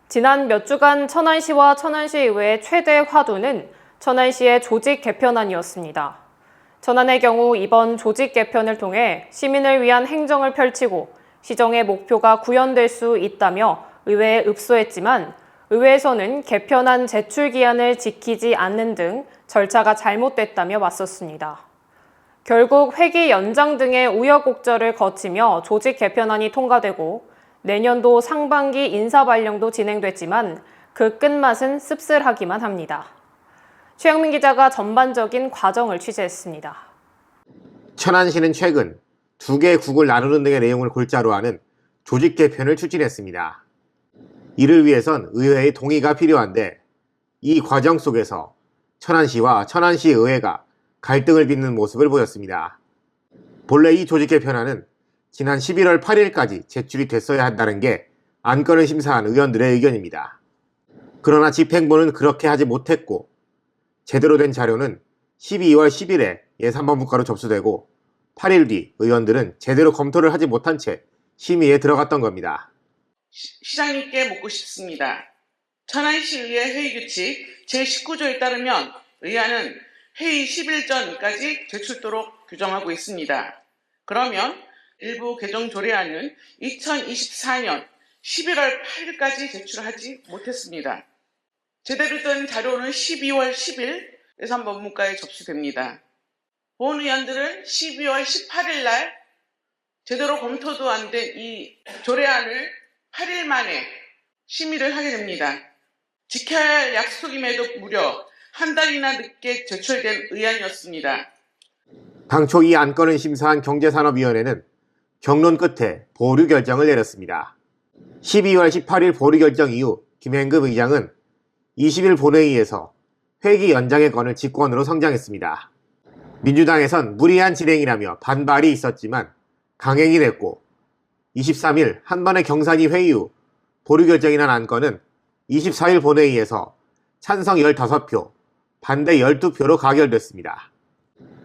지난 몇 주간 천안시와 천안시의회의 최대 화두는 천안시의 조직 개편안이었습니다. 천안의 경우 이번 조직 개편을 통해 시민을 위한 행정을 펼치고 시정의 목표가 구현될 수 있다며 의회에 읍소했지만 의회에서는 개편안 제출 기한을 지키지 않는 등 절차가 잘못됐다며 맞섰습니다. 결국 회기 연장 등의 우여곡절을 거치며 조직 개편안이 통과되고 내년도 상반기 인사 발령도 진행됐지만 그 끝맛은 씁쓸하기만 합니다. 최영민 기자가 전반적인 과정을 취재했습니다. 천안시는 최근 2개의 국을 나누는 등의 내용을 골자로 하는 조직 개편을 추진했습니다. 이를 위해선 의회의 동의가 필요한데 이 과정 속에서 천안시와 천안시의회가 갈등을 빚는 모습을 보였습니다. 본래 이 조직 개편안은 지난 11월 8일까지 제출이 됐어야 한다는 게 안건을 심사한 의원들의 의견입니다. 그러나 집행부는 그렇게 하지 못했고 제대로 된 자료는 12월 10일에 예산본부과로 접수되고 8일 뒤 의원들은 제대로 검토를 하지 못한 채 심의에 들어갔던 겁니다. 시장님께 묻고 싶습니다. 천안시의회 회의규칙 제19조에 따르면 의안은 회의 10일 전까지 제출토록 규정하고 있습니다. 그러면 일부 개정 조례안은 2024년 11월 8일까지 제출하지 못했습니다. 제대로 된 자료는 12월 10일 예산본부과에 접수됩니다. 본 의원들은 12월 18일 날 제대로 검토도 안 된 이 조례안을 8일 만에 심의를 하게 됩니다. 지켜야 할 약속임에도 무려 한 달이나 늦게 제출된 의안이었습니다. 당초 이 안건을 심사한 경제산업위원회는 경론 끝에 보류 결정을 내렸습니다. 12월 18일 보류 결정 이후 김행금 의장은 20일 본회의에서 회기 연장의 건을 직권으로 성장했습니다. 민주당에선 무리한 진행이라며 반발이 있었지만 강행이 됐고 23일 한 번의 경산위 회의 후 보류 결정이 난 안건은 24일 본회의에서 찬성 15표, 반대 12표로 가결됐습니다.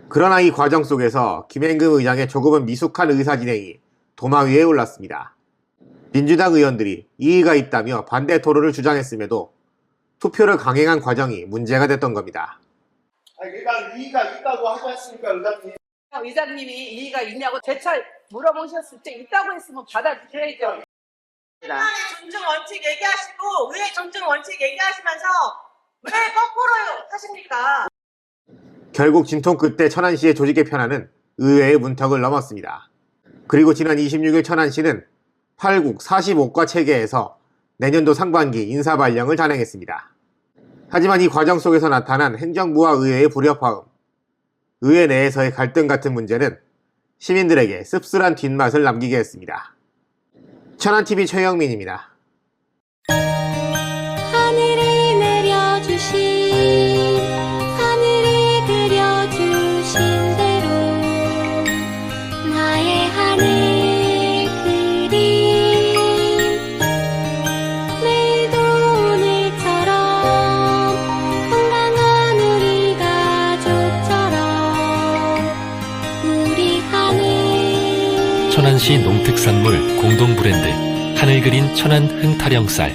그러나 이 과정 속에서 김행금 의장의 조금은 미숙한 의사진행이 도마 위에 올랐습니다. 민주당 의원들이 이의가 있다며 반대 토론을 주장했음에도 투표를 강행한 과정이 문제가 됐던 겁니다. 그러니까 이의가 있다고 하지 않습니까, 의장님? 의장님이 이의가 있냐고 제철 물어보셨을 때 있다고 했으면 받아주셔야죠. 일반의 존중 원칙 얘기하시고 의회 존중 원칙 얘기하시면서 왜 거꾸로 하십니까? 결국 진통 끝에 천안시의 조직 개편안은 의회의 문턱을 넘었습니다. 그리고 지난 26일 천안시는 8국 45과 체계에서 내년도 상반기 인사 발령을 단행했습니다. 하지만 이 과정 속에서 나타난 행정부와 의회의 불협화음, 의회 내에서의 갈등 같은 문제는 시민들에게 씁쓸한 뒷맛을 남기게 했습니다. 천안TV 최영민입니다. 하늘을 내려주신 하늘이 그려주신 대로 나의 하늘 그림 내일도 오늘처럼 건강한 우리 가족처럼 우리 하늘 천안시 농특산물 공동 브랜드 하늘 그린 천안 흥타령쌀